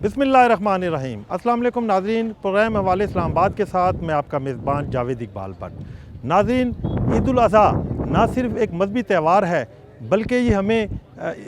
बिस्मिल्लाहिर्रहमानिर्रहीम। अस्सलाम वालेकुम नाज़रीन, प्रोग्राम हवाले इस्लामाबाद के साथ मैं आपका मेज़बान जावेद इकबाल भट्ट। नाज़रीन, ईद उल अज़हा ना सिर्फ़ एक मजहबी त्यौहार है बल्कि ये हमें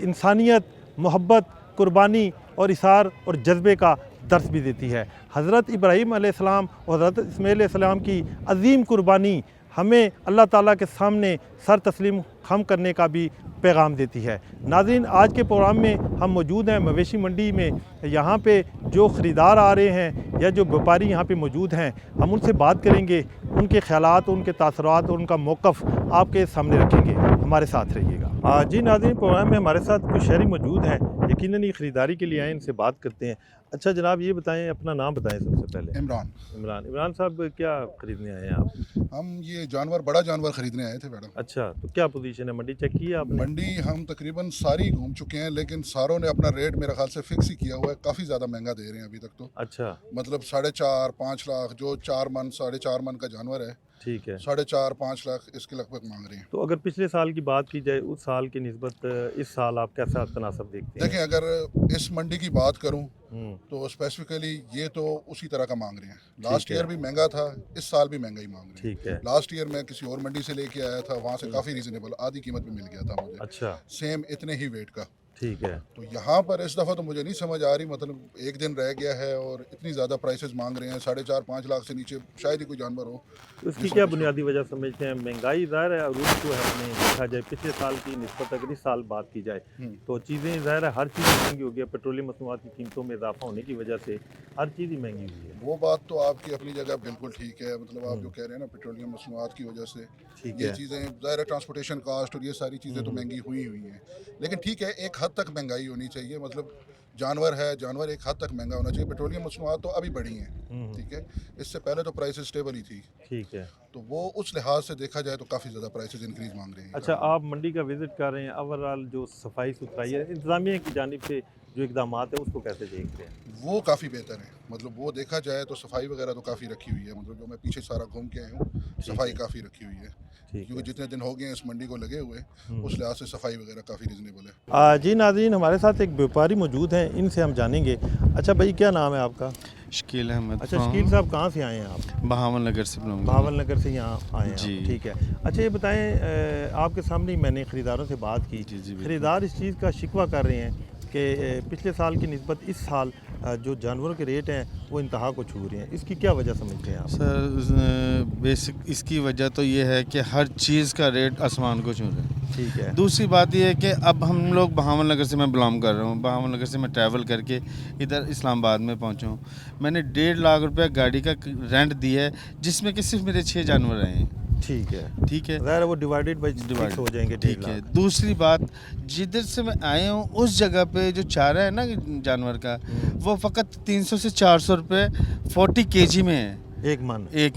इंसानियत, मोहब्बत, कुर्बानी और इसार और जज्बे का दर्स भी देती है। हज़रत इब्राहीम अलैहिस्सलाम और हज़रत इस्माईल अलैहिस्सलाम की अज़ीम कुर्बानी हमें अल्लाह ताला के सामने सर तस्लीम खम करने का भी पैगाम देती है। नाज़रीन, आज के प्रोग्राम में हम मौजूद हैं मवेशी मंडी में। यहाँ पे जो ख़रीदार आ रहे हैं या जो व्यापारी यहाँ पे मौजूद हैं, हम उनसे बात करेंगे, उनके ख़यालात, उनके तासुरात और उनका मौक़िफ़ आपके सामने रखेंगे। हमारे साथ रहिएगा। जी नाज़रीन, प्रोग्राम में हमारे साथ कुछ शहरी मौजूद हैं, यकीनन ये ख़रीदारी के लिए आए, इनसे बात करते हैं। अच्छा जनाब, ये बताएं, अपना नाम बताएं सबसे पहले। इमरान साहब, क्या ख़रीदने आए हैं आप? हम ये जानवर, बड़ा जानवर ख़रीदने आए थे मैडम। अच्छा, तो क्या पोजीशन है? मंडी चेक की है आपने? मंडी हम तकरीबन सारी घूम चुके हैं, लेकिन सारों ने अपना रेट मेरे ख्याल से फिक्स ही किया हुआ है। काफ़ी ज़्यादा महंगा दे रहे हैं अभी तक तो। अच्छा, मतलब 4.5-5 लाख, जो 4 मन 4.5 मन का जानवर है, ठीक है। 4.5-5 लाख इसके लगभग मांग रहे हैं। तो अगर पिछले साल की बात की जाए, उस साल की निस्बत इस साल आप कैसा तनासब देखते हैं? देखें, अगर इस मंडी की बात करूं हम्म, तो स्पेसिफिकली ये तो उसी तरह का मांग रहे हैं। ठीक लास्ट है। ईयर भी महंगा था, इस साल भी महंगा ही मांग रहे हैं। ठीक है। लास्ट ईयर मैं किसी और मंडी से लेके आया था, वहाँ से काफ़ी रीज़नेबल आधी कीमत में मिल गया था मुझे, अच्छा, सेम इतने ही वेट का। ठीक है। तो यहाँ पर इस दफ़ा तो मुझे नहीं समझ आ रही, मतलब एक दिन रह गया है और इतनी ज़्यादा प्राइसेस मांग रहे हैं। 4.5-5 लाख से नीचे शायद ही कोई जानवर हो। तो इसकी जिस क्या वजह से बुनियादी वजह समझते हैं? महंगाई ज़ाहिर है, अरूज जो है हमें देखा जाए पिछले साल की निस्बत अगर इस साल बात की जाए तो चीज़ें ज़ाहिर है हर चीज़ महंगी हो गई है। पेट्रोलियम मसनूआत की कीमतों में इजाफा होने की वजह से हर चीज़ ही महंगी हुई है। वो बात तो आपकी अपनी जगह बिल्कुल ठीक है। मतलब आप जो कह रहे हैं ना, पेट्रोलियम मसनूआत की वजह से ठीक ये है। चीज़ें ज़ाहिर है, ट्रांसपोर्टेशन कास्ट और ये सारी चीज़ें तो महंगी हुई हुई हैं। लेकिन ठीक है, एक हद तक महंगाई होनी चाहिए। मतलब जानवर है, जानवर एक हद तक महंगा होना चाहिए। पेट्रोलियम मसनूआत तो अभी बढ़ी हैं, ठीक है। इससे पहले तो प्राइसेस स्टेबल ही थी, ठीक है। तो वो उस लिहाज से देखा जाए तो काफ़ी ज़्यादा प्राइसेस इंक्रीज़ मांग रहे हैं अच्छा, जानवर। आप मंडी का विज़िट कर रहे हैं, ओवरऑल जो सफाई सुथराई है, इंतज़ामिया की जानिब से जो इक़दामात है उसको कैसे देखते हैं? वो काफ़ी बेहतर है। मतलब वो देखा जाए तो सफाई वगैरह तो काफ़ी रखी हुई है। मतलब जो मैं पीछे सारा घूम के आया हूँ, सफाई काफ़ी रखी हुई है। ठीक क्योंकि है। जितने दिन हो गए हैं इस मंडी को लगे हुए, उस लिहाज से सफाई वगैरह काफ़ी रीज़नेबल है। जी नाज़रीन, हमारे साथ एक व्यापारी मौजूद हैं, इनसे हम जानेंगे। अच्छा भाई, क्या नाम है आपका? शकील अहमद। अच्छा शकील साहब, कहाँ से आए हैं आप? बहावल नगर से बिलोंग बहावल नगर से यहाँ आए हैं जी। आप, ठीक है। अच्छा ये बताएं, आपके सामने ही मैंने ख़रीदारों से बात की। जी, बिल्कुल। ख़रीदार इस चीज़ का शिकवा कर रहे हैं कि पिछले साल की निस्बत इस साल जो जानवरों के रेट हैं वो इंतहा को छू रहे हैं। इसकी क्या वजह समझते हैं आप? सर बेसिक इसकी वजह तो ये है कि हर चीज़ का रेट आसमान को छू रहा है। ठीक है। दूसरी बात ये है कि अब हम लोग बहावल नगर से, मैं बिलोंग कर रहा हूँ, बहावल नगर से मैं ट्रैवल करके इधर इस्लामाबाद में पहुँचा हूँ। मैंने 1.5 लाख रुपया गाड़ी का रेंट दिया है, जिसमें कि सिर्फ मेरे 6 जानवर आए हैं। ठीक है। ठीक है, ज़ाहिर है वो डिवाइडेड बाई डिवाइड हो जाएंगे। ठीक है। दूसरी बात, जिधर से मैं आया हूँ उस जगह पे जो चारा है ना जानवर का, वो फ़कत 300 से 400 रुपये 40 kg में है, एक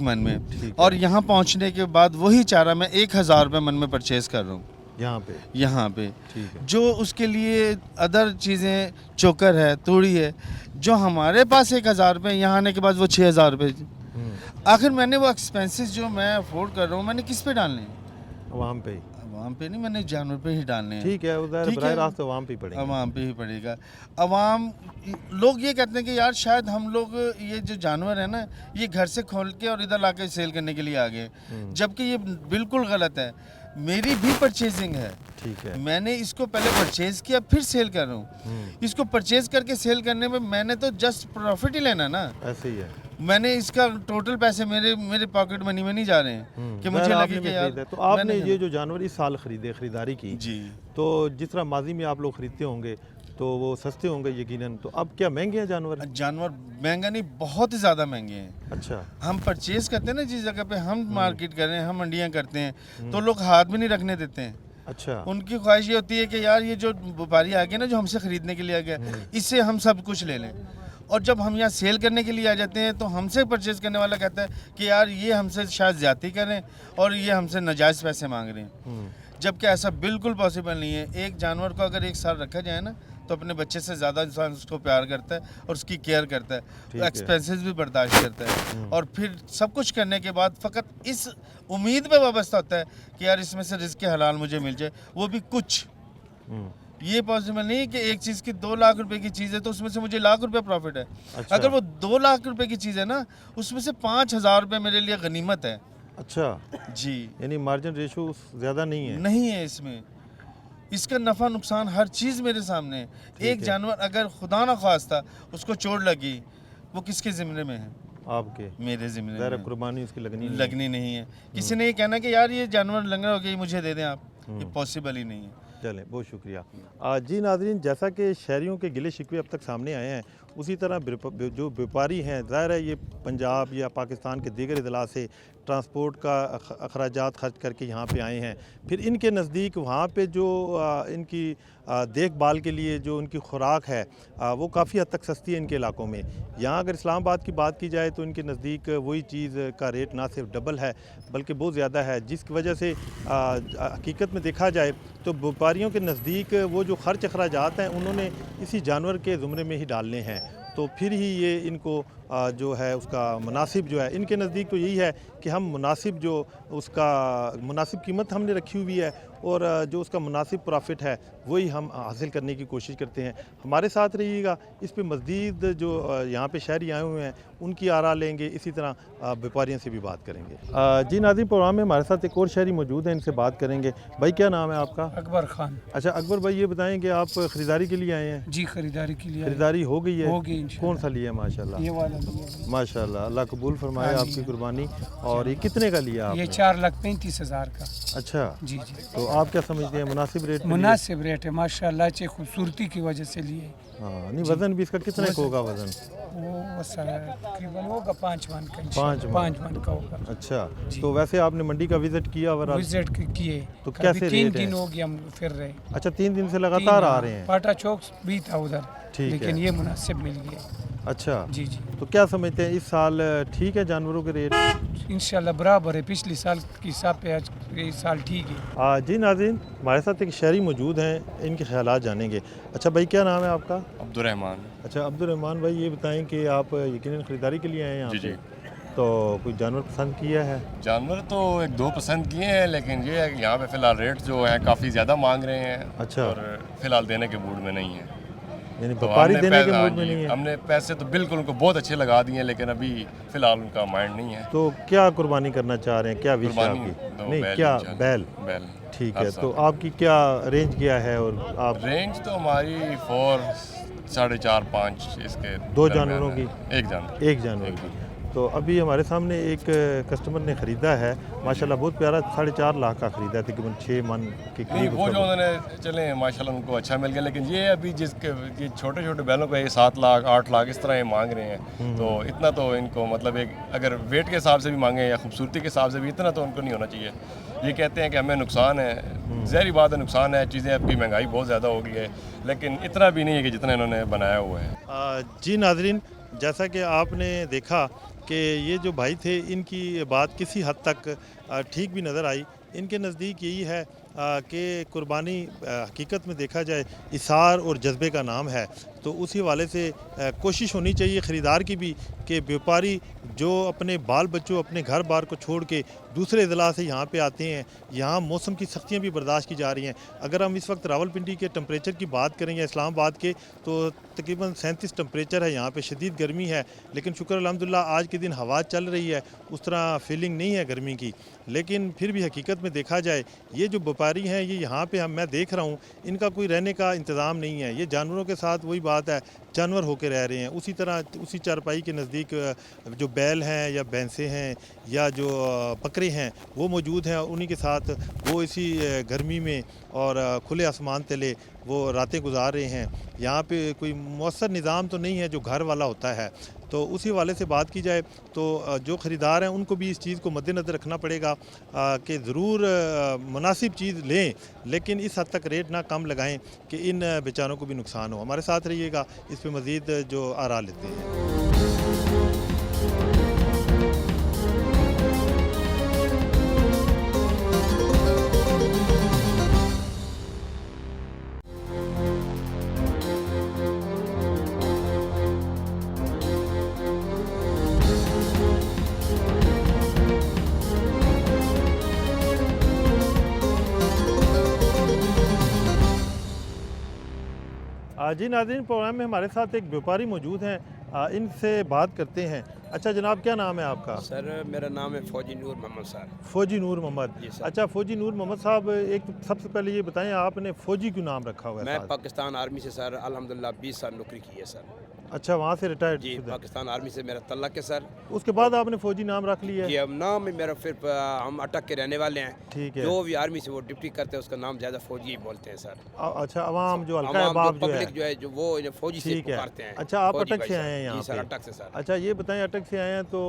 मन में। ठीक है। और यहाँ पहुँचने के बाद वही चारा मैं 1000 रुपये मन में परचेज़ कर रहा हूँ यहाँ पे। ठीक है। जो उसके लिए अदर चीज़ें, चोकर है, तूड़ी है, जो हमारे पास 1000 रुपये, यहाँ आने के बाद वो 6000 रुपये। आखिर मैंने वो एक्सपेंसेस जो मैं अफोर्ड कर रहा हूँ, मैंने किस पे डालने हैं? आवाम पे। आवाम पे नहीं, मैंने जानवर पे ही डालने हैं। ठीक है, उधर ठीक बराह है। रास्त आवाम पे ही पड़ेगा। आवाम पे ही पड़ेगा। आवाम, लोग ये कहते हैं कि यार शायद हम लोग ये जो जानवर है ना, ये घर से खोल के और इधर लाके सेल करने के लिए आ गए, जबकि ये बिल्कुल गलत है। मेरी भी परचेजिंग है, ठीक है। मैंने इसको पहले परचेज किया फिर सेल कर रहा हूँ। इसको परचेज करके सेल करने में मैंने तो जस्ट प्रॉफिट ही लेना ना। ऐसे ही है। मैंने इसका टोटल पैसे मेरे पॉकेट मनी में नहीं जा रहे हैं कि मुझे लगे कि यार। तो आपने ये जो जानवर इस साल खरीदारी की जी, तो जिस तरह माजी में आप लोग खरीदते होंगे तो वो सस्ते होंगे यकीनन, तो अब क्या महंगे हैं जानवर? जानवर महंगा नहीं, बहुत ही ज़्यादा महंगे हैं। अच्छा। हम परचेज करते हैं ना, जिस जगह पे हम मार्केट कर रहे हैं, हम मंडियाँ करते हैं, तो लोग हाथ भी नहीं रखने देते हैं। अच्छा। उनकी ख्वाहिश ये होती है कि यार ये जो व्यापारी आ गया ना, जो हमसे ख़रीदने के लिए आ गया, इससे हम सब कुछ ले लें। और जब हम यहाँ सेल करने के लिए आ जाते हैं तो हमसे परचेज़ करने वाला कहता है कि यार ये हमसे शायद ज़्यादती कर रहे हैं और ये हमसे नाजायज़ पैसे मांग रहे हैं। जबकि ऐसा बिल्कुल पॉसिबल नहीं है। एक जानवर को अगर 1 साल रखा जाए ना, तो अपने बच्चे से ज़्यादा इंसान उसको प्यार करता है और उसकी केयर करता है, एक्सपेंसेस भी बर्दाश्त करता है, और फिर सब कुछ करने के बाद फ़कत इस उम्मीद पे वाबस्ता होता है कि यार इसमें से रिज़्क़ हलाल मुझे मिल जाए, वो भी कुछ। ये पॉसिबल नहीं है कि एक चीज़ की 2 लाख रुपए की चीज़ है तो उसमें से मुझे लाख रुपए प्रॉफिट है। अच्छा। अगर वो 2 लाख रुपए की चीज़ है ना, उसमें से 5,000 रुपये मेरे लिए गनीमत है। अच्छा, जी, यानी मार्जिन रेशो ज़्यादा नहीं है। नहीं है इसमें। इसका नफ़ा नुकसान हर चीज़ मेरे सामने है। एक है। जानवर अगर खुदा ना खास्ता उसको चोट लगी, वो किसके ज़िम्मे में है? आपके मेरे ज़िम्मे में ज़ाहिर है। कुर्बानी उसकी लगनी नहीं है। लगनी नहीं है। किसी ने ये कहना कि यार ये जानवर लंगड़ा हो गया, ये मुझे दे दें आप, ये पॉसिबल ही नहीं है। चलें, बहुत शुक्रिया। जी नाज़रीन, जैसा कि शहरियों के गिले शिकवे अब तक सामने आए हैं, उसी तरह जो व्यापारी हैं, ज़ाहिर है ये पंजाब या पाकिस्तान के दीगर इज़ला से ट्रांसपोर्ट का अखराजात खर्च करके यहाँ पे आए हैं। फिर इनके नज़दीक वहाँ पे जो इनकी देखभाल के लिए जो उनकी खुराक है वो काफ़ी हद तक सस्ती है इनके इलाकों में। यहाँ अगर इस्लामाबाद की बात की जाए तो इनके नज़दीक वही चीज़ का रेट ना सिर्फ डबल है बल्कि बहुत ज़्यादा है, जिसकी वजह से हकीकत में देखा जाए तो व्यापारियों के नज़दीक वो जो खर्च अखराजात हैं उन्होंने इसी जानवर के ज़ुमरे में ही डालने हैं, तो फिर ही ये इनको जो है उसका मुनासिब जो है इनके नज़दीक तो यही है कि हम मुनासिब जो उसका मुनासिब कीमत हमने रखी हुई है और जो उसका मुनासिब प्रॉफिट है वही हम हासिल करने की कोशिश करते हैं। हमारे साथ रहिएगा, इस पे मज़ीद जो यहाँ पे शहरी आए हुए हैं उनकी आरा लेंगे, इसी तरह व्यापारियों से भी बात करेंगे। जी नाज़रीन, प्रोग्राम में हमारे साथ एक और शहरी मौजूद हैं, इनसे बात करेंगे। भाई क्या नाम है आपका? अकबर खान। अच्छा अकबर भाई, ये बताएं कि आप ख़रीदारी के लिए आए हैं? जी, खरीदारी के लिए खरीदारी हो गई है? हो गई इंशाल्लाह। कौन सा लिया है? माशाल्लाह ये वाला लिया। माशाल्लाह, अल्लाह कबूल फरमाए हाँ जी। आपकी कुर्बानी। और ये कितने का लिया ये आपने? 4,35,000 का। अच्छा, जी जी, तो आप क्या समझते हैं मुनासिब रेट पे लिया? मुनासिब रेट है माशाल्लाह, अच्छी खूबसूरती की वजह से लिए। हाँ, नहीं वज़न भी इसका कितने का होगा वज़न? वो बस तकरीबन होगा 5 मन का। 5 मन का होगा। अच्छा, तो वैसे आपने मंडी का विज़िट किया और विजिट किए तो कभी कैसे 3 रेट दिन हैं? हो गए हम फिर रहे। अच्छा 3 दिन से लगातार आ रहे हैं? पाटा चौक भी था उधर, ठीक लेकिन है। ये मुनासिब मिल गया। अच्छा, जी जी, तो क्या समझते हैं इस साल ठीक है जानवरों के रेट? इंशाल्लाह बराबर है पिछले साल के हिसाब पे, आज इस साल ठीक है। जी नाज़रीन, हमारे साथ एक शहरी मौजूद हैं, इनके ख्यालात जानेंगे। अच्छा भाई, क्या नाम है आपका? अब्दुर्रहमान। अच्छा अब्दुर्रहमान भाई, ये बताएं कि आप यकीनन ख़रीदारी के लिए आए हैं यहाँ जी, पे? जी। तो कोई जानवर पसंद किया है? जानवर तो 1-2 पसंद किए हैं, लेकिन ये है कि यहाँ पे फ़िलहाल रेट जो है काफ़ी ज़्यादा मांग रहे हैं। अच्छा। और फ़िलहाल देने के मूड में नहीं है। यानी तो व्यापारी हमने देने के हाँ मूड में जी, नहीं है? हमने पैसे तो बिल्कुल उनको बहुत अच्छे लगा दिए हैं, लेकिन अभी फ़िलहाल उनका माइंड नहीं है। तो क्या कुर्बानी करना चाह रहे हैं, क्या विश है कुर्बानी आपकी? तो नहीं बैल क्या इंशाल्लाह। बैल? बैल। ठीक हर है, साल। तो आपकी क्या रेंज क्या है और आप रेंज तो हमारी 4, 4.5, 5 इसके दो दरमियान जानवरों है। की? एक जानवर। एक जानवर की? तो अभी हमारे सामने एक कस्टमर ने ख़रीदा है, माशाल्लाह बहुत प्यारा, 4.5 लाख का ख़रीदा है, तकरीबन 6 मन के नहीं, करीब वो जो उसका। उन्होंने चले माशाल्लाह उनको अच्छा मिल गया, लेकिन ये अभी जिसके ये छोटे छोटे बैलों का ये 7 लाख 8 लाख इस तरह ये मांग रहे हैं, तो इतना तो इनको मतलब एक अगर वेट के हिसाब से भी मांगे या खूबसूरती के हिसाब से भी इतना तो उनको नहीं होना चाहिए। ये कहते हैं कि हमें नुकसान है, ज़ाहिर बात है नुकसान है, चीज़ें आपकी महंगाई बहुत ज़्यादा हो गई है, लेकिन इतना भी नहीं है कि जितना इन्होंने बनाया हुआ है। जी नाज़रीन, जैसा कि आपने देखा कि ये जो भाई थे इनकी बात किसी हद तक ठीक भी नज़र आई। इनके नज़दीक यही है कि कुर्बानी हकीकत में देखा जाए इसार और जज्बे का नाम है, तो उसी हवाले से कोशिश होनी चाहिए ख़रीदार की भी कि व्यापारी जो अपने बाल बच्चों अपने घर बार को छोड़ के दूसरे अजला से यहाँ पे आते हैं, यहाँ मौसम की सख्तियाँ भी बर्दाश्त की जा रही हैं। अगर हम इस वक्त रावलपिंडी के टेम्परेचर की बात करें या इस्लामाबाद के, तो तकरीबन 37 टेम्परेचर है, यहाँ पे शदीद गर्मी है, लेकिन शुक्र अल्हम्दुलिल्लाह आज के दिन हवा चल रही है, उस तरह फीलिंग नहीं है गर्मी की। लेकिन फिर भी हकीकत में देखा जाए ये जो व्यापारी हैं ये यहाँ पे मैं देख रहा हूँ इनका कोई रहने का इंतज़ाम नहीं है। ये जानवरों के साथ वही बात है, जानवर होके रह रहे हैं। उसी तरह उसी चारपाई के नज़दीक जो बैल हैं या भैंसें हैं या जो बकरे हैं वो मौजूद हैं, उन्हीं के साथ वो इसी गर्मी में और खुले आसमान तले वो रातें गुजार रहे हैं। यहाँ पे कोई मौसर निज़ाम तो नहीं है जो घर वाला होता है, तो उसी वाले से बात की जाए तो जो ख़रीदार हैं उनको भी इस चीज़ को मद्देनज़र रखना पड़ेगा कि ज़रूर मुनासिब चीज़ लें, लेकिन इस हद तक रेट ना कम लगाएं कि इन बेचारों को भी नुकसान हो। हमारे साथ रहिएगा, इस पे मज़ीद जो आरा लेते हैं। जी नाज़रीन, प्रोग्राम में हमारे साथ एक व्यापारी मौजूद हैं, इनसे बात करते हैं। अच्छा जनाब, क्या नाम है आपका? सर मेरा नाम है फौजी नूर मोहम्मद सर। फ़ौजी नूर मोहम्मद। जी सर। अच्छा फ़ौजी नूर मोहम्मद साहब, एक तो सबसे पहले ये बताएं आपने फ़ौजी क्यों नाम रखा हुआ है मैं साथ? पाकिस्तान आर्मी से सर अल्हम्दुलिल्लाह 20 साल नौकरी की है सर। अच्छा, वहाँ से रिटायर्ड जी शुदा। पाकिस्तान आर्मी से मेरा तल्लक है सर। उसके बाद आपने फ़ौजी नाम रख लिया जी है? अब नाम है मेरा फिर हम अटक के रहने वाले हैं। ठीक है। जो भी आर्मी से वो ड्यूटी करते हैं उसका नाम ज़्यादा फौजी ही बोलते हैं सर। अच्छा, अवाम जो हल्का आवाम बाब जो है। पब्लिक जो है जो वो इन्हें फौजी से ठीक है। पुकारते हैं। अच्छा, आप फौजी अटक भाई से साहब। आए हैं यहाँ जी सर, पे? अटक से सर। अच्छा ये बताएं, अटक से आए हैं तो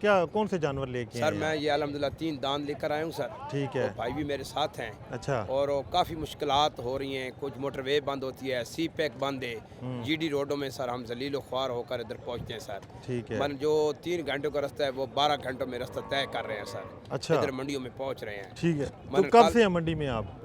क्या कौन से जानवर लेके सर आए हैं? मैं ये अल्हम्दुलिल्लाह 3 दांत लेकर आया हूँ सर। ठीक है। और भाई भी मेरे साथ हैं। अच्छा। और काफ़ी मुश्किलात हो रही हैं, कुछ मोटरवे बंद होती है, सी पैक बंद है, जीडी रोडों में सर हम जलील ख्वार होकर इधर पहुँचते हैं सर। ठीक है। मन जो 3 घंटों का रास्ता है वो 12 घंटों में रास्ता तय कर रहे हैं सर। अच्छा। इधर मंडियों में पहुँच रहे हैं। ठीक है। तो मन कब कल- से हैं मंडी में आप?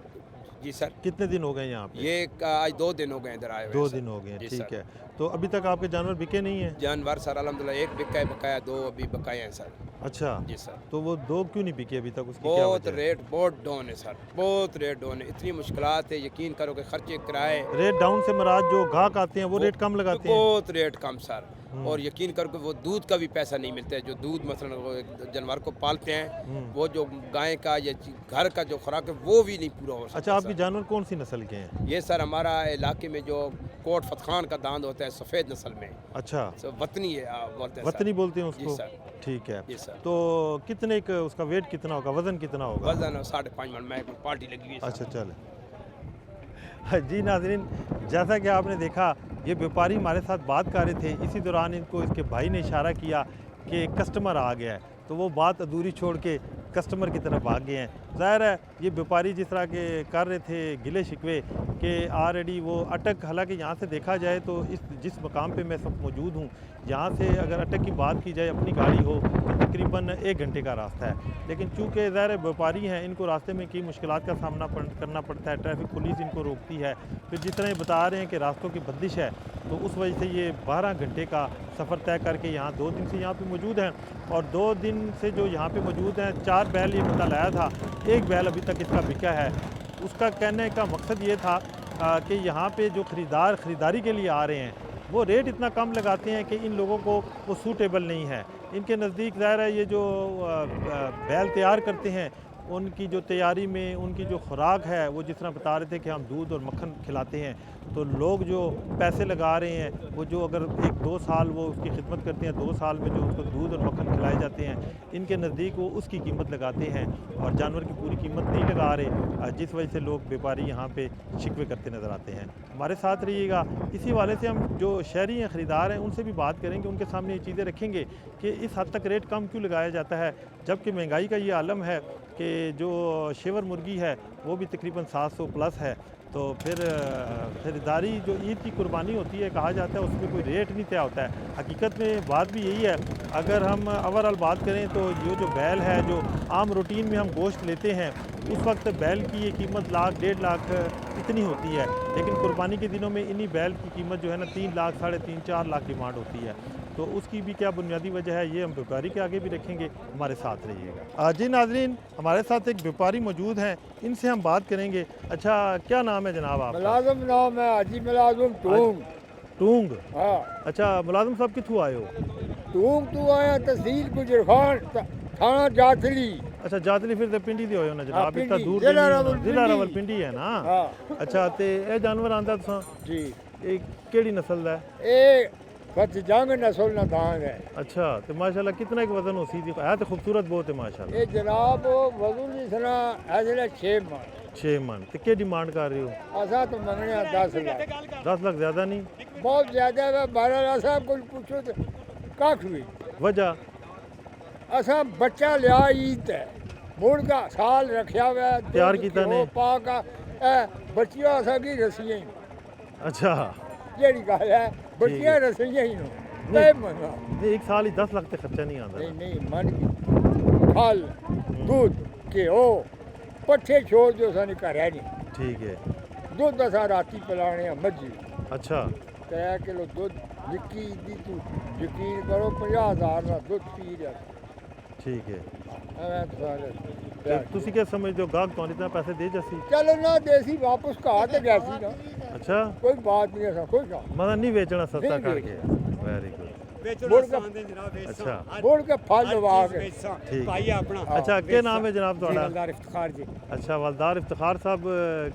जी सर, कितने दिन हो गए यहाँ पे? ये आज 2 दिन हो गए इधर आए हुए 2 सर। दिन हो गए। जी ठीक सर। है। तो अभी तक आपके जानवर बिके नहीं हैं? जानवर सर अल्हम्दुलिल्लाह एक बिका है, बकाया 2 अभी बकाए हैं सर। अच्छा। जी सर। तो वो 2 क्यों नहीं बिके अभी तक, उसकी क्या बहुत वजह है? रेट बहुत डाउन है सर, बहुत रेट डाउन है। इतनी मुश्किलात है, यकीन करो कि खर्चे किराए रेट डाउन से मराज जो गाहक आते हैं वो रेट कम लगाते हैं? बहुत रेट कम सर। और यकीन करो कि वो दूध का भी पैसा नहीं मिलता है। जो दूध मसलन वो एक जानवर को पालते हैं वो जो गाय का या घर का जो खुराक है वो भी नहीं पूरा हो सकता। अच्छा, आपके सर। जानवर कौन सी नस्ल के हैं? ये सर हमारा इलाके में जो कोट फतखान का दांद होता है सफ़ेद नस्ल में, अच्छा, तो वतनी है बोलते हैं वतनी सर। बोलते हैं जी उसको? सर। ठीक है। जी सर। तो कितने का उसका वेट कितना होगा, वजन कितना होगा? वजन 5.5 मन में पार्टी लगी हुई है सर। अच्छा चल। जी नाजरीन, जैसा कि आपने देखा ये व्यापारी हमारे साथ बात कर रहे थे, इसी दौरान इनको इसके भाई ने इशारा किया कि कस्टमर आ गया है, तो वो बात अधूरी छोड़ के कस्टमर की तरफ भाग गए हैं। ज़ाहिर है ये व्यापारी जिस तरह के कर रहे थे गिले शिकवे कि ऑलरेडी वो अटक, हालांकि यहाँ से देखा जाए तो इस जिस मकाम पे मैं सब मौजूद हूँ यहाँ से अगर अटक की बात की जाए अपनी गाड़ी हो तो तकरीबन 1 घंटे का रास्ता है, लेकिन चूँकि ज़ाहिर है व्यापारी हैं, इनको रास्ते में कई मुश्किलात का सामना करना पड़ता है, ट्रैफिक पुलिस इनको रोकती है, फिर जिस तरह ये बता रहे हैं कि रास्तों की बंदिश है तो उस वजह से ये 12 घंटे का सफ़र तय करके यहाँ 2 दिन से यहाँ पे मौजूद हैं। और 2 दिन से जो यहाँ पे मौजूद हैं 4 बैल ये बंदा लाया था, 1 बैल अभी तक इसका बिका है। उसका कहने का मकसद ये था कि यहाँ पे जो ख़रीदारी के लिए आ रहे हैं वो रेट इतना कम लगाते हैं कि इन लोगों को वो सूटेबल नहीं है। इनके नज़दीक ज़ाहिर है ये जो बैल तैयार करते हैं उनकी जो तैयारी में उनकी जो खुराक है वो जिस तरह बता रहे थे कि हम दूध और मक्खन खिलाते हैं, तो लोग जो पैसे लगा रहे हैं वो जो अगर 1-2 साल वो उसकी खिदमत करते हैं, 2 साल में जो उसको दूध और मक्खन खिलाए जाते हैं, इनके नज़दीक वो उसकी कीमत लगाते हैं और जानवर की पूरी कीमत नहीं लगा रहे, जिस वजह से लोग व्यापारी यहाँ पे शिकवे करते नज़र आते हैं। हमारे साथ रहिएगा। इसी वाले से हम जो शहरी हैं, ख़रीदार हैं, उनसे भी बात करेंगे, उनके सामने ये चीज़ें रखेंगे कि इस हद तक रेट कम क्यों लगाया जाता है, जबकि महंगाई का ये आलम है कि जो शेवर मुर्गी है वो भी तकरीबन 700 प्लस है। तो फिर ख़रीदारी जो ईद की कुर्बानी होती है कहा जाता है उसमें कोई रेट नहीं तय होता है। हकीकत में बात भी यही है। अगर हम ओवरऑल बात करें तो ये जो बैल है, जो आम रूटीन में हम गोश्त लेते हैं उस वक्त बैल की ये कीमत 1 लाख 1.5 लाख इतनी होती है, लेकिन कुर्बानी के दिनों में इन्हीं बैल की कीमत जो है ना 3 लाख 3.5 4 लाख डिमांड होती है। तो उसकी भी क्या बुनियादी वजह है ये हम व्यापारी के आगे भी रखेंगे, हमारे साथ रहिएगा। जी नाजरीन, हमारे साथ एक व्यापारी मौजूद हैं, इनसे हम बात करेंगे। अच्छा क्या नाम है जनाब आपका? मुलाजम नाम है हाजी मुलाजम टूंग। टूंग। हाँ अच्छा मुलाजम साहब कितों आए हो? टूंग तू आया तहसील गुजरखान थाना जातली। अच्छा जातली, फिर तो पिंडी दे होए हो ना जनाब, पिंडी, इतना दूर जिला नहीं होना। रावलपिंडी। जिला रावलपिंडी है ना? हाँ अच्छा ते ये जानवर आंदा तुसां जी, ये केड़ी नस्ल दा है? ये फतजंग नस्ल ना दांग है। अच्छा तो माशाल्लाह कितना एक वजन हो सी है, तो खूबसूरत बहुत है माशाल्लाह। ये जनाब वजन इसना ऐसे 6 मन। 6 मन। तो क्या डिमांड कर रहे हो? असा तो मंगने 10 लाख। 10 लाख ज़्यादा नहीं? बहुत ज्यादा है। 12 लाख साहब को पूछो तो कख भी वजह? असा बच्चा लिया ईद है, मुर्गा साल रखा हुआ है, तैयार दूध कीता घ्यो ने? पा का बच्चियां असा की रसियां ही अच्छा जेड़ी गल है, बच्चियां रसियां ही नो नहीं। मंगा नहीं, एक साल ही 10 लाख तक खर्चा नहीं आता। नहीं नहीं मन की फल दूध घ्यो पट्ठे छोड़ जो सन घर है नहीं। ठीक है। दुध असा राती पिलाने मज्जी अच्छा 3 किलो दुध निक्की दी तू यकीन करो 50,000 का दुध पी रहा। ठीक है। ਐਵੇਂ ਤਾਂ ਸਾਰੇ तो तुसी क्या समझते हो गाहक तो इतना पैसे दे जैसी? चलो ना देसी वापस कहा तो गया सी ना। अच्छा, कोई बात नहीं है, कोई काम मतलब नहीं बेचना सस्ता नहीं करके। Very good. बोल के अच्छा बोल के फल दवा के ठीक। भाई अपना अच्छा, क्या नाम है जनाब ਤੁਹਾਡਾ? हवलदार इफ्तिखार जी अच्छा, हवलदार इफ्तिखार साहब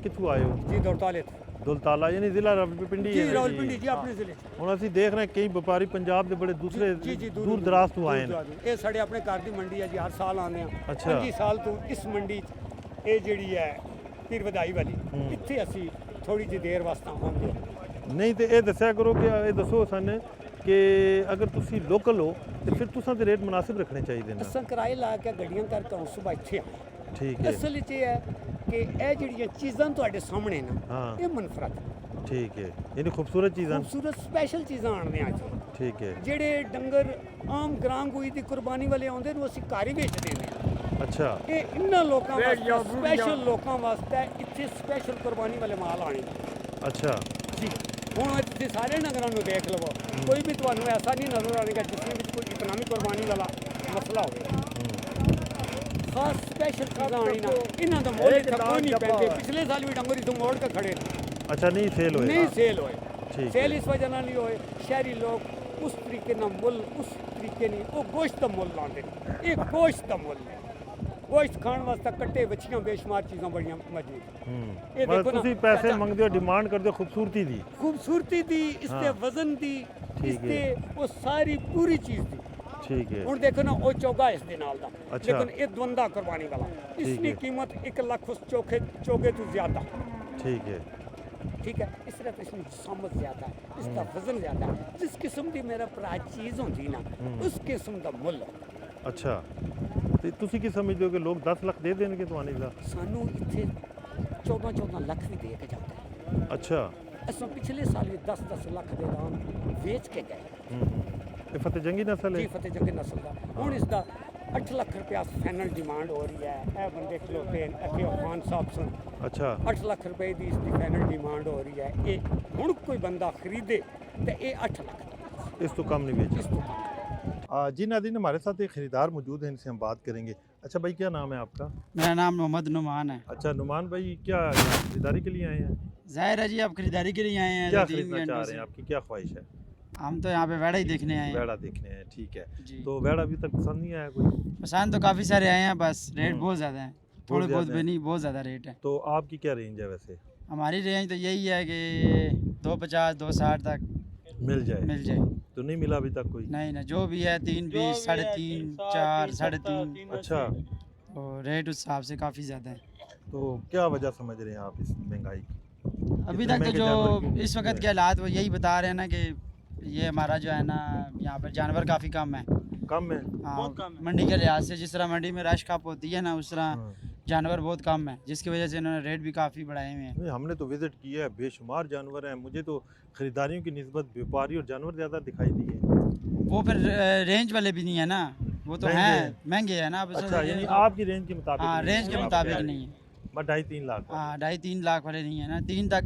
कित्थों आए हो? जी दौड़ताले ਦੁਲਤਾਲਾ ਯਾਨੀ ਜ਼ਿਲ੍ਹਾ ਰਾਵਲਪਿੰਡੀ जी ਹੈ रावलपिंडी जी अपने जिले ਹੁਣ ਅਸੀਂ ਦੇਖ ਰਹੇ ਹਾਂ ਕਈ ਵਪਾਰੀ ਪੰਜਾਬ ਦੇ ਬੜੇ ਦੂਸਰੇ ਜੀ ਜੀ ਦੂਰ ਦਰਾਜ਼ ਤੋਂ ਆਏ ਨੇ। ਇਹ ਸਾਡੇ ਆਪਣੇ ਘਰ ਦੀ ਮੰਡੀ ਹੈ ਜੀ, ਹਰ ਸਾਲ ਆਉਂਦੇ ਆ। ਅੱਛਾ। 25 ਸਾਲ ਤੋਂ ਇਸ ਮੰਡੀ 'ਚ ਇਹ ਜਿਹੜੀ ਹੈ ਪੀਰ ਵਧਾਈ ਵਾਲੀ, ਇੱਥੇ ਅਸੀਂ ਥੋੜੀ ਜਿਹੀ ਦੇਰ ਵਾਸਤੇ ਆਉਂਦੇ ਹਾਂ। ਨਹੀਂ ਤੇ ਇਹ ਦੱਸਿਆ ਕਰੋ ਕਿ ਇਹ ਦੱਸੋ ਸਾਨੂੰ ਕਿ ਅਗਰ ਤੁਸੀਂ ਲੋਕਲ ਹੋ ਤੇ ਫਿਰ ਤੁਸੀਂ ਦੇ ਰੇਟ ਮੁਨਾਸਿਬ ਰੱਖਣੇ ਚਾਹੀਦੇ ਨੇ। ਅਸਾਂ ਕਿਰਾਏ ਲਾ ਕੇ ਗੱਡੀਆਂ ਕਰਕੇ ਆਉਂ ਸੁਬਾ ਇੱਥੇ ਆ। ਠੀਕ ਹੈ, ਅਸਲ 'ਚ ਇਹ ਹੈ ਕਿ ਇਹ ਜਿਹੜੀਆਂ ਚੀਜ਼ਾਂ ਤੁਹਾਡੇ ਸਾਹਮਣੇ ਨਾ, ਹਾਂ। ਇਹ ਮਨਫਰਤ ਠੀਕ ਹੈ, ਯਾਨੀ ਖੂਬਸੂਰਤ ਚੀਜ਼ਾਂ। ਖੂਬਸੂਰਤ ਸਪੈਸ਼ਲ ਚੀਜ਼ਾਂ ਆਣਦੇ ਆ ਜੀ। ਠੀਕ ਹੈ, ਜਿਹੜੇ ਡੰਗਰ ਆਮ ਗਰਾਂਗੂਈ ਦੀ ਕੁਰਬਾਨੀ ਵਾਲੇ ਆਉਂਦੇ ਨੇ, ਉਹ ਅਸੀਂ ਘਰ ਹੀ ਵੇਚ ਦਿੰਦੇ ਹਾਂ। ਅੱਛਾ ਇਹ ਇਹਨਾਂ ਲੋਕਾਂ ਵੇਚ ਵਾਸਤੇ ਜਾਓ, ਸਪੈਸ਼ਲ ਲੋਕਾਂ ਵਾਸਤੇ ਇੱਥੇ ਸਪੈਸ਼ਲ ਕੁਰਬਾਨੀ ਵਾਲੇ ਮਾਲ ਆਣੇ ਅੱਛਾ ਜੀ। ਹੁਣ ਇਹ ਤੁਸੀਂ ਸਾਰੇ ਨਗਰਾਂ ਨੂੰ ਦੇਖ ਲਵੋ, ਕੋਈ ਵੀ ਤੁਹਾਨੂੰ ਐਸਾ ਨਹੀਂ ਨਜ਼ਰ ਆਏਗਾ ਜਿਸ ਵਿੱਚ ਕੋਈ ਇਕਨੋਮੀ ਕੁਰਬਾਨੀ ਵਾਲਾ ਮਸਲਾ ਹੋਵੇ। ਖਾਸ ਸਪੈਸ਼ਲ ਚੀਜ਼ਾਂ ਆਣੀ ਨਾ, ਇਹਨਾਂ ਦਾ ਮੁੱਲ ਇੱਥੇ ਕੋਈ ਨਹੀਂ ਪੈਂਦੇ। ਪਿਛਲੇ ਸਾਲ ਵੀ ਡੰਗਰੀ ਤੋਂ ਮੋੜ ਕੇ ਖੜੇ ਨੇ, ਅੱਛਾ, ਨਹੀਂ ਸੇਲ ਹੋਏ। ਨਹੀਂ ਸੇਲ ਹੋਏ। ਠੀਕ ਸੇਲ ਹੈ। ਇਸ ਵਜ੍ਹਾ ਨਾਲ ਨਹੀਂ ਹੋਏ, ਸ਼ਹਿਰੀ ਲੋਕ ਉਸ ਤਰੀਕੇ ਨਾਲ ਮੁੱਲ ਉਸ ਤਰੀਕੇ ਨਹੀਂ, ਉਹ ਗੋਸ਼ਤ ਦਾ ਮੁੱਲ ਲਾਉਂਦੇ ਨੇ। ਇਹ ਗੋਸ਼ਤ ਦਾ ਮੁੱਲ ਹੈ। ਗੋਸ਼ਤ ਖਾਣ ਵਾਸਤੇ ਕੱਟੇ ਬੱਚੀਆਂ ਬੇਸ਼ੁਮਾਰ ਚੀਜ਼ਾਂ ਬੜੀਆਂ ਮੌਜੂਦ। ਇਹ ਮਤਲਬ ਦੇਖੋ ਨਾ, ਤੁਸੀਂ ਪੈਸੇ ਚਾਚਾ, ਮੰਗਦੇ ਹੋ, ਡਿਮਾਂਡ ਕਰਦੇ ਹੋ ਖੂਬਸੂਰਤੀ ਦੀ। ਖੂਬਸੂਰਤੀ ਦੀ, ਇਸ ਤੇ ਹਾਂ। ਵਜ਼ਨ ਦੀ, ਇਸ ਠੀਕ ਹੈ। ਤੇ ਉਹ ਸਾਰੀ ਪੂਰੀ ਚੀਜ਼ ਦੀ। ਠੀਕ ਹੈ, ਹੁਣ ਦੇਖੋ ਨਾ, ਉਹ ਚੋਗਾ ਇਸ ਦੇ ਨਾਲ ਦਾ, ਅੱਛਾ। ਲੇਕਿਨ ਇਹ ਦਵੰਦਾ ਕੁਰਬਾਨੀ ਵਾਲਾ, ਇਸ ਠੀਕ ਦੀ ਹੈ। ਕੀਮਤ 1 ਲੱਖ ਉਸ ਚੋਗੇ ਤੋਂ ਜ਼ਿਆਦਾ। ਠੀਕ ਹੈ, ठीक है, इस तरह तो इसमें समझ ज़्यादा है, इसका वजन ज़्यादा है। जिस किस्म की मेरा भरा चीज़ होती ना, उस किस्म का मुल ਅੱਛਾ। ਤੇ ਤੁਸੀਂ ਕੀ ਸਮਝਦੇ ਹੋ ਕਿ ਲੋਕ 10 ਲੱਖ ਦੇ ਦੇਣਗੇ ਤੁਹਾਨੂੰ ਦਾ? सानू इतने 14-14 लाख भी दे के जाता है। ਅੱਛਾ। असं पिछले साल भी 10-10 लाख के दाम बेच के गए ਇਹ ਫਤਿਹ ਜੰਗੀ ਨਸਲ जी ਹੈ। फतेह जंगी नस्ल का। हूँ इसका 8 लाख रुपया फाइनल डिमांड हो रही है। यह बंदे खलोते हैं अखे खान साहब सन, ਅੱਛਾ 8 लाख रुपए की इसकी फाइनल डिमांड हो रही है। ये हूँ कोई बंदा खरीदे तो ये 8 लाख इस तो कम नहीं बेचा। इस तो कम। जी नाज़रीन, हमारे साथ एक ख़रीदार मौजूद है, इनसे हम बात करेंगे। अच्छा भाई, क्या नाम है आपका? मेरा नाम मोहम्मद नुमान है। अच्छा नुमान भाई, क्या खरीदारी के लिए आए हैं? जाहिर है जी, आप खरीदारी के लिए आए हैं क्या तो 3 खरीदना चाह घंटों रहे हैं? से। आपकी क्या ख्वाहिश है? हम तो यहाँ पे वेड़ा ही देखने आए हैं वेड़ा देखने हैं, ठीक है। जी। तो वेड़ा अभी तक पसंद नहीं आया कोई? पसंद तो काफ़ी सारे आए हैं, बस रेट बहुत ज़्यादा है, थोड़े बहुत ज़्यादा भी है। नहीं, बहुत ज़्यादा रेट है। तो आपकी क्या रेंज है वैसे? हमारी रेंज तो यही है कि 250 260 तक मिल जाए? मिल जाए। तो नहीं मिला अभी तक कोई? नहीं ना, जो भी है 320 3.5 4 3.5, अच्छा, और रेट उस हिसाब से काफ़ी ज़्यादा है। तो क्या वजह समझ रहे हैं आप इस महंगाई की? अभी इतने तक तो महंगे जो जानवर क्यों इस बिकते वक्त हैं? के हालात वो यही बता रहे हैं ना कि ये हमारा जो है ना, यहाँ पर जानवर काफ़ी कम है। कम है? हाँ, मंडी के लिहाज से जिस तरह मंडी में रश कप होती है ना, उस तरह हाँ। जानवर बहुत कम है, जिसकी वजह से इन्होंने रेट भी काफ़ी बढ़ाए हुए हैं। नहीं, हमने तो विजिट किया है, बेशुमार जानवर हैं। मुझे तो खरीदारियों की निस्बत व्यापारी और जानवर ज़्यादा दिखाई दिए। वो फिर रेंज वाले भी नहीं है ना, वो तो महंगे हैं हैं। महंगे है ना। अब अच्छा, यानी आपकी रेंज के मुताबिक? हाँ, नहीं रेंज है, के आप मुताबिक कह रहे नहीं है। हैं। बस 2.5-3 लाख वाले। हाँ, 2.5-3 लाख वाले नहीं है ना, 3 तक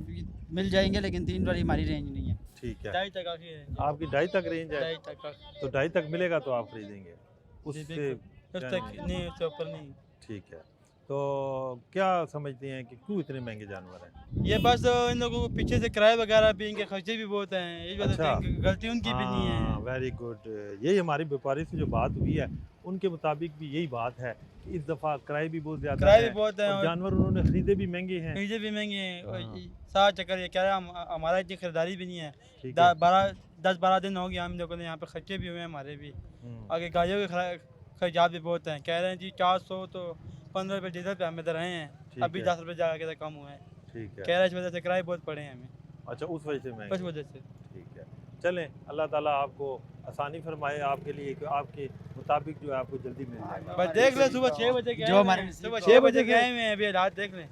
मिल जाएंगे, लेकिन 3 वाली हमारी रेंज नहीं है। ठीक है, 2.5 तक काफ़ी है। आपकी 2.5 तक रेंज है? 2.5 तक काफ़ी। तो 2.5 तक मिलेगा तो आप खरीदेंगे, उससे उस क्या तक नहीं? नहीं, उससे ऊपर नहीं। ठीक है। तो क्या समझते हैं कि क्यों इतने महंगे जानवर हैं? ये बस इन लोगों को पीछे से किराए वगैरह भी, इनके खर्चे भी बहुत हैं, इस वजह अच्छा। से गलती उनकी भी नहीं है। Very good. यही हमारी व्यापारी से जो बात हुई है, उनके मुताबिक भी यही बात है कि इस दफ़ा किराए भी बहुत ज़्यादा किराए है भी बहुत हैं और और जानवर उन्होंने खरीदे भी महंगे हैं। खरीदे भी महंगे हैं। और हाँ। सारा चक्कर ये कह रहा है, हमारा इतनी खरीदारी भी नहीं है। ठीक है। 10-12 दिन हो गए हम लोगों ने, यहाँ पे खर्चे भी हुए हैं हमारे भी, आगे गाड़ियों के खर्चात भी बहुत हैं। कह रहे हैं जी 400 तो 15 रुपये डीजल पे हमें दे रहे हैं, ठीक अभी है। 10 रुपये जाके तो कम हुए हैं। ठीक कह है। रहे हैं इस वजह से किराए बहुत पड़े हैं हमें, अच्छा, उस वजह से बस महंगे। वजह से। ठीक है, चलें, अल्लाह ताला आपको आसानी फरमाए, आपके लिए कि आपके मुताबिक जो है आपको जल्दी मिल जाएगा। बस देख ले, सुबह 6 बजे गए जो हमारे हैं, नसीब सुबह का 6 हो। बजे गए हुए हैं, अभी रात देख लें,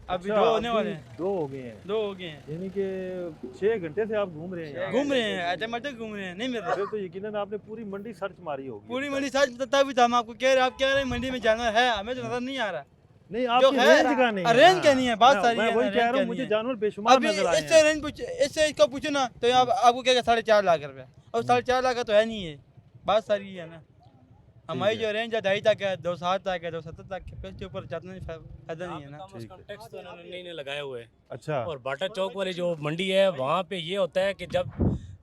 अभी अच्छा, 2 होने अभी वाले हैं, 2 हो गए हैं, 2 हो गए हैं। यानी कि 6 घंटे से आप घूम रहे हैं यहाँ। घूम रहे हैं, ऐसे मत घूम रहे हैं, नहीं मिल रहा। फिर तो यकीनन आपने पूरी मंडी सर्च मारी होगी। पूरी मंडी सच बताता भी था, हम आपको कह रहे, आप कह रहे हैं मंडी में जानवर है, हमें तो नजर नहीं आ रहा। नहीं, जो आपकी है, रेंज का नहीं है। रेंज हाँ। क्या नहीं है, बात मैं- सारी मैं है, वही रेंज कह रहा क्या हूँ, नहीं मुझे है। जानवर बेशुमार अभी नजर आए इससे हैं। रेंज इससे इसका पूछो ना तो आप आपको कहेगा 4.5 लाख रुपए, और 4.5 लाख का तो है नहीं है, बात सारी है ना। हमारी जो रेंज है 2.5 तक है, 2.7 तक है, 2.70 तक है, फिर इसके ऊपर जाना नहीं फायदा नहीं है ना। टैक्स तो इन्होंने नए नए लगाए हुए हैं। अच्छा। और बाटा चौक वाली जो मंडी है वहाँ पे ये होता है कि जब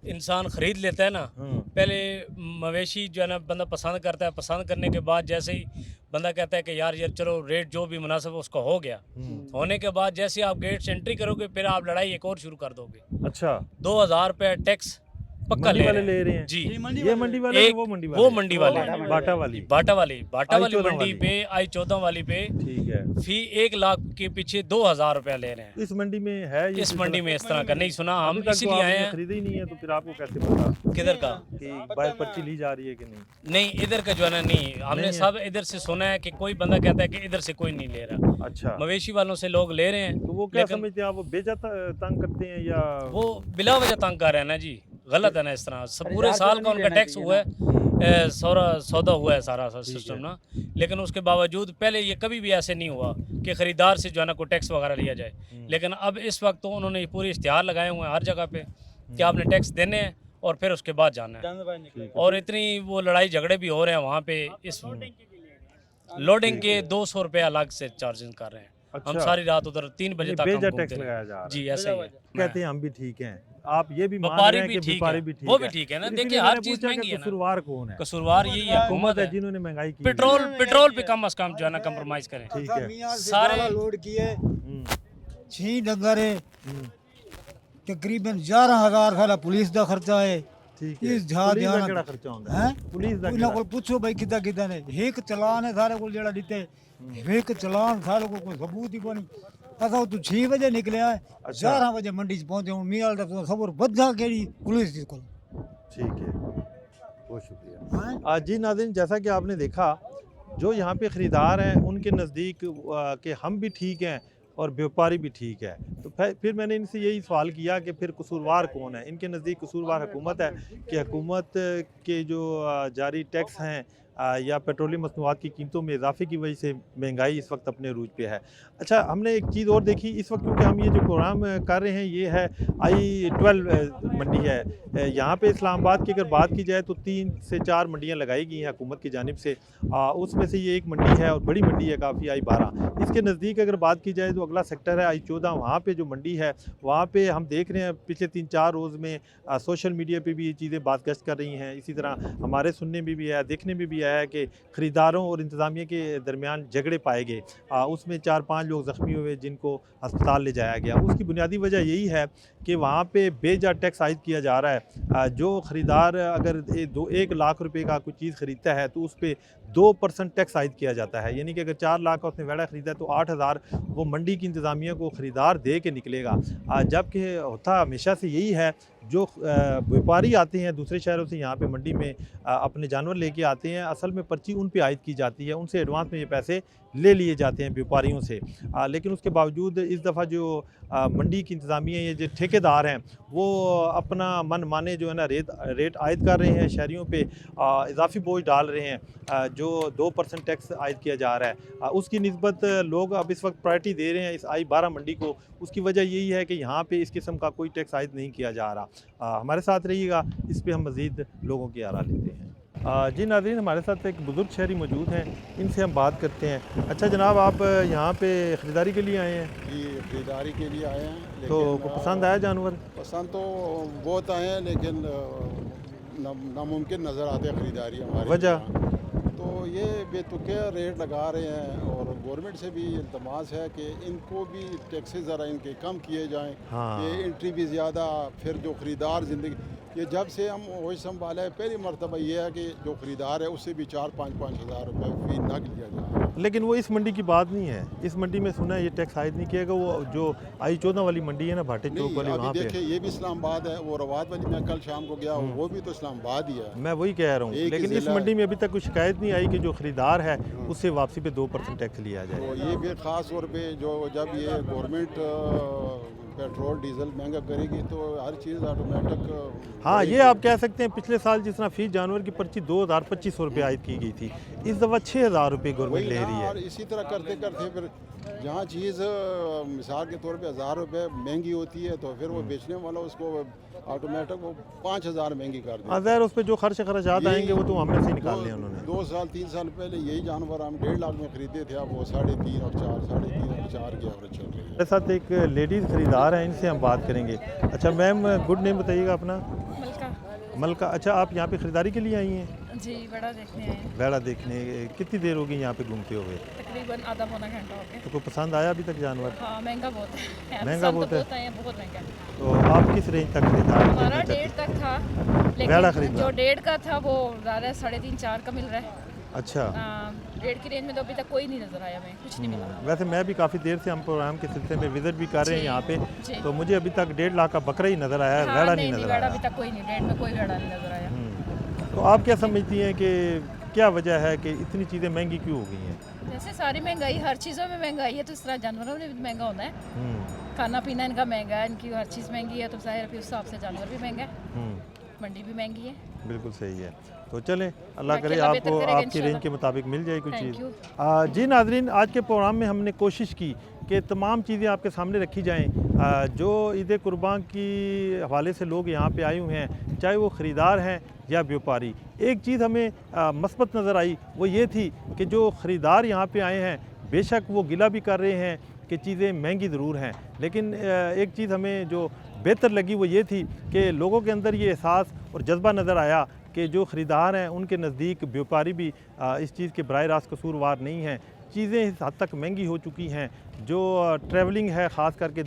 इंसान ख़रीद लेता है ना, पहले मवेशी जो है ना बंदा पसंद करता है, पसंद करने के बाद जैसे ही बंदा कहता है कि यार चलो रेट जो भी मुनासिब उसका हो गया, होने के बाद जैसे आप गेट से एंट्री करोगे फिर आप लड़ाई एक और शुरू कर दोगे। अच्छा। 2000 रुपये टैक्स पक्का मंडी वाले ले रहे हैं जी। ये मंडी वाले एक वो मंडी वाले बाटा वाली बाटा वाली I-14 मंडी पे I-14 वाली पे ठीक है। फी 1 लाख के पीछे 2000 रुपया ले रहे हैं। इस मंडी में है ये इस मंडी में इस तरह का नहीं सुना, हम अभी तक तो इसीलिए आए आपने हैं। खरीदा ही नहीं है तो फिर आपको कैसे पता किधर का कि बाहर पर्ची ली जा रही है कि नहीं? नहीं, इधर का जो है ना नहीं, हमने नहीं है। सब इधर से सुना है कि कोई बंदा कहता है कि इधर से कोई नहीं ले रहा। अच्छा। मवेशी वालों से लोग ले रहे हैं। तो वो क्या लेकिन समझते हैं आप, वो बेजाता तंग करते हैं या वो बिला वजह तंग कर रहे हैं ना जी, गलत है ना इस तरह। पूरे साल का उनका टैक्स हुआ है, सौदा हुआ है सारा सिस्टम ना, लेकिन उसके बावजूद पहले ये कभी भी ऐसे नहीं हुआ कि ख़रीदार से जो है ना कोई टैक्स वगैरह लिया जाए। लेकिन अब इस वक्त तो उन्होंने पूरे इश्तिहार लगाए हुए हैं हर जगह पे कि आपने टैक्स देने हैं और फिर उसके बाद जाना है। और इतनी वो लड़ाई झगड़े भी हो रहे हैं वहाँ पे। इस लोडिंग के 200 रुपये अलग से चार्जिंग कर रहे हैं। हम सारी रात उधर 3 बजे तक बेजा हम टैक्स घूमते लगाया रहे। जा रहा है। जी ऐसा ही है। कहते हैं हम भी ठीक हैं, आप ये भी मान व्यापारी रहे हैं भी कि ठीक व्यापारी है, भी ठीक वो है। भी ठीक है ना। इसीलिए देखिए मैंने हर चीज़ पूछा कि महंगी है ना। कसूरवार कौन है? कसूरवार यही है, हुकूमत है जिन्होंने महंगाई की। पेट्रोल पे कम अज कम जो है ना कम्प्रोमाइज करें। ठीक है। सारे लोड किए 6 डंगर है, तकरीबन 11,000 साला पुलिस का खर्चा है। ठीक है। इस जहाज पुलिस ध्यान का किहड़ा खर्चा होंदा है? हैं पुलिस का ਉਹਨਾਂ ਕੋਲ ਪੁੱਛੋ ਬਈ ਕਿੱਦਾਂ ਕਿੱਦਾਂ ਨੇ। ਇੱਕ ਚਲਾਨ ਹੈ ਸਾਰੇ ਕੋਲ ਜਿਹੜਾ ਦਿੱਤੇ, ਇੱਕ ਚਲਾਨ ਸਾਰੇ ਕੋਲ ਕੋਈ ਸਬੂਤ ਹੀ ਕੋਈ ਨਹੀਂ। ਅਸਾਂ ਤੂੰ 6 ਵਜੇ ਨਿਕਲਿਆ, 11 ਵਜੇ ਮੰਡੀ 'ਚ ਪਹੁੰਚੇ। ਹੁਣ ਮੀਆਲ ਦਾ ਤੂੰ ਖਬਰ ਬੱਧਾ ਕਿਹੜੀ पुलिस ਦੇ ਕੋਲ। ठीक है, बहुत शुक्रिया। जी नाज़रीन, जैसा कि आपने देखा, जो यहाँ पे ख़रीदार हैं उनके नज़दीक कि हम भी ठीक हैं और व्यापारी भी ठीक है। तो फिर मैंने इनसे यही सवाल किया कि फिर कसूरवार कौन है? इनके नज़दीक कसूरवार हुकूमत है कि हुकूमत के जो जारी टैक्स हैं या पेट्रोलियम मसनूआत की कीमतों में इजाफे की वजह से महंगाई इस वक्त अपने रूज पे है। अच्छा, हमने एक चीज़ और देखी इस वक्त, क्योंकि हम ये जो प्रोग्राम कर रहे हैं ये है I-12 मंडी है। यहाँ पे इस्लामाबाद की अगर बात की जाए तो 3 से 4 मंडियाँ लगाई गई हैं हुकूमत की जानिब से। उसमें से ये एक मंडी है और बड़ी मंडी है काफ़ी, I-12। इसके नज़दीक अगर बात की जाए तो अगला सेक्टर है I-14। वहाँ पे जो मंडी है वहाँ पे हम देख रहे हैं पिछले 3-4 रोज़ में सोशल मीडिया पे भी ये चीज़ें बात गश्त कर रही हैं। इसी तरह हमारे सुनने में भी है, देखने में भी आया है कि ख़रीदारों और इंतज़ामिया के दरमियान झगड़े पाए गए। उसमें 4-5 लोग ज़ख्मी हुए जिनको अस्पताल ले जाया गया। उसकी बुनियादी वजह यही है कि वहाँ पे बेजा टैक्स आयद किया जा रहा है। जो ख़रीदार अगर 1 लाख रुपए का कोई चीज़ ख़रीदता है तो उस पर 2% टैक्स आयद किया जाता है। यानी कि अगर 4 लाख का उसने वेड़ा ख़रीदा तो 8,000 वो मंडी की इंतज़ामिया को ख़रीदार दे के निकलेगा। जबकि होता हमेशा से यही है, जो व्यापारी आते हैं दूसरे शहरों से यहाँ पे मंडी में अपने जानवर लेके आते हैं, असल में पर्ची उन पे आयद की जाती है, उनसे एडवांस में ये पैसे ले लिए जाते हैं व्यापारियों से। लेकिन उसके बावजूद इस दफ़ा जो मंडी की इंतज़ामिया ये जो ठेकेदार हैं वो अपना मन माने जो है ना रेट आयद कर रहे हैं, शहरियों पे इजाफी बोझ डाल रहे हैं। जो 2% टैक्स आयद किया जा रहा है उसकी निस्बत लोग अब इस वक्त प्रायोरिटी दे रहे हैं इस I-12 मंडी को। उसकी वजह यही है कि यहाँ पे इस किस्म का कोई टैक्स आयद नहीं किया जा रहा। हमारे साथ रहिएगा, इस पे हम मज़ीद लोगों की आरा लेते हैं। जी नाज़रीन, हमारे साथ एक बुज़ुर्ग शहरी मौजूद हैं, इनसे हम बात करते हैं। अच्छा जनाब, आप यहाँ पे ख़रीदारी के लिए आए हैं? जी, ख़रीदारी के लिए आए हैं। तो पसंद आया जानवर? पसंद तो बहुत आए हैं, लेकिन नामुमकिन नज़र आते हैं ख़रीदारी हमारी। वजह तो ये बेतुके रेट लगा रहे हैं और गवर्नमेंट से भी इल्तमास है कि इनको भी टैक्सेस ज़रा इनके कम किए जाएँ। हाँ। ये एंट्री भी ज़्यादा, फिर जो ख़रीदार ज़िंदगी, ये जब से हम वही संभाला है पहली मरतबा ये है कि जो ख़रीदार है उससे भी 4-5 हज़ार रुपये फ़ी न लिया जाए। लेकिन वो इस मंडी की बात नहीं है। इस मंडी में सुना है ये टैक्स आयद नहीं किएगा। वो जो I-14 वाली मंडी है ना, भाटे चौक वाली, वहाँ पे देखिए ये भी इस्लामाबाद है। वो रवात वाली मैं कल शाम को गया, वो भी तो इस्लामाबाद ही है। मैं वही कह रहा हूँ। लेकिन इस मंडी में अभी तक कोई शिकायत नहीं आई कि जो ख़रीदार है उससे वापसी पे 2% टैक्स लिया जाए। तो ये भी ख़ास तौर पे जो जब ये गवर्नमेंट पेट्रोल डीजल महंगा करेगी तो हर चीज़ ऑटोमेटिक। हाँ, ये आप कह सकते हैं पिछले साल जिस तरह फी जानवर की पर्ची 2,2500 रुपये आयद की गई थी, इस दफ़ा 6,000 रुपये गवर्नमेंट ले रही है। और इसी तरह करते करते फिर जहाँ चीज़ मिसाल के तौर पे 1000 रुपये महंगी होती है तो फिर वो बेचने वाला उसको ऑटोमेटिक वो 5000 महंगी कर देता है। ज़ाहिर उस पर जो खर्चात आएंगे वो तो हमने से निकालने हैं उन्होंने। 2 साल 3 साल पहले यही जानवर हम 1.5 लाख में ख़रीदे थे, अब वो 3.5 और 4, 3.5 और 4 की एवरेज चल रही है। मेरे साथ एक लेडीज़ ख़रीदार हैं, इनसे हम बात करेंगे। अच्छा मैम, गुड नेम बताइएगा अपना। मलका। मलका, अच्छा आप यहाँ पे ख़रीदारी के लिए आई हैं? जी, बड़ा देखने आए हैं। भेड़ा देखने कितनी देर होगी यहाँ पे घूमते हुए? तकरीबन आधा पौना घंटा हो गया। तो कोई पसंद आया अभी तक जानवर? हाँ, महंगा बहुत है। महंगा बहुत है? बहुत महंगा। तो आप किस रेंज तक खरीदार? हमारा 1.5 तक था, भेड़ा लेकिन खरीदना? जो 1.5 का था वो ज़्यादा 3.5-4 का मिल रहा है। अच्छा। 1.5 की रेंज में तो अभी तक कोई नहीं नज़र आया, हमें कुछ नहीं मिला। वैसे मैं भी काफ़ी देर से हम प्रोग्राम के सिलसिले में विज़िट भी कर रहे हैं जी, यहाँ पे, जी। तो मुझे अभी तक 1.5 लाख का बकरा ही नज़र आया है, हाँ, भेड़ा नहीं नज़र भेड़ा आया। अभी तक कोई नहीं, 1.5 में कोई भेड़ा नहीं नज़र आया। तो आप क्या समझती हैं कि क्या वजह है कि इतनी चीज़ें महंगी क्यों हो गई हैं? जैसे सारी महंगाई, हर चीज़ों में महंगाई है, तो इस तरह जानवरों में भी महंगा होना है। खाना पीना इनका महंगा है, इनकी हर चीज़ महंगी है, तो जाहिर है उस हिसाब से जानवर भी महंगा है, मंडी भी महंगी है। बिल्कुल सही है। तो चलें, अल्लाह करे अल्लाह बेहतर आपको करेगा आपकी इंशाल्लाह। रेंज के मुताबिक मिल जाए कोई Thank चीज़। जी नाजरीन, आज के प्रोग्राम में हमने कोशिश की कि तमाम चीज़ें आपके सामने रखी जाएँ जो ईद कुर्बान की हवाले से लोग यहाँ पे आए हुए हैं, चाहे वो ख़रीदार हैं या व्यापारी। एक चीज़ हमें मस्बत नज़र आई, वो ये थी कि जो ख़रीदार यहाँ पे आए हैं बेशक वो गिला भी कर रहे हैं कि चीज़ें महंगी ज़रूर हैं, लेकिन एक चीज़ हमें जो बेहतर लगी वो ये थी कि लोगों के अंदर ये एहसास और जज्बा नज़र आया कि जो ख़रीदार हैं उनके नज़दीक व्यापारी भी इस चीज़ के बराह रास्त कसूरवार नहीं हैं। चीज़ें इस हद तक महंगी हो चुकी हैं, जो ट्रैवलिंग है ख़ास करके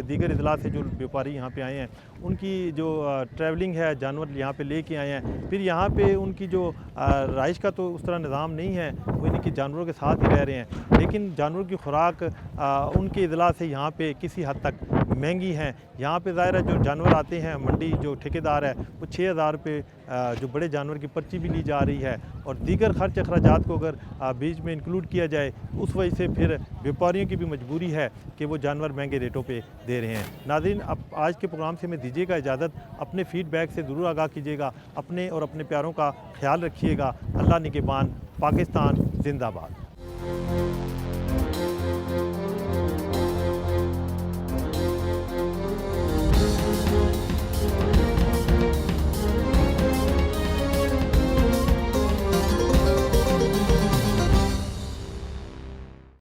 दीगर अजला से जो व्यापारी यहाँ पे आए हैं उनकी जो ट्रैवलिंग है, जानवर यहाँ पे लेके आए हैं, फिर यहाँ पे उनकी जो रहाइश का तो उस तरह निज़ाम नहीं है, वो इनकी जानवरों के साथ ही रह रहे हैं, लेकिन जानवरों की खुराक उनके अजला से यहाँ पे किसी हद तक महंगी हैं। यहाँ पे ज़ाहिर है जो जानवर आते हैं मंडी, जो ठेकेदार है वो 6000 रुपये जो बड़े जानवर की पर्ची भी ली जा रही है, और दीगर खर्च अखराजात को अगर बीच में इंक्लूड किया जाए उस वजह से फिर व्यापारियों की भी मजबूरी है कि वो जानवर महंगे रेटों पे दे रहे हैं। नाज़रीन, अब आज के प्रोग्राम से मैं दीजिएगा इजाज़त। अपने फ़ीडबैक से ज़रूर आगाह कीजिएगा, अपने और अपने प्यारों का ख्याल रखिएगा। अल्लाह निगहबान, पाकिस्तान जिंदाबाद।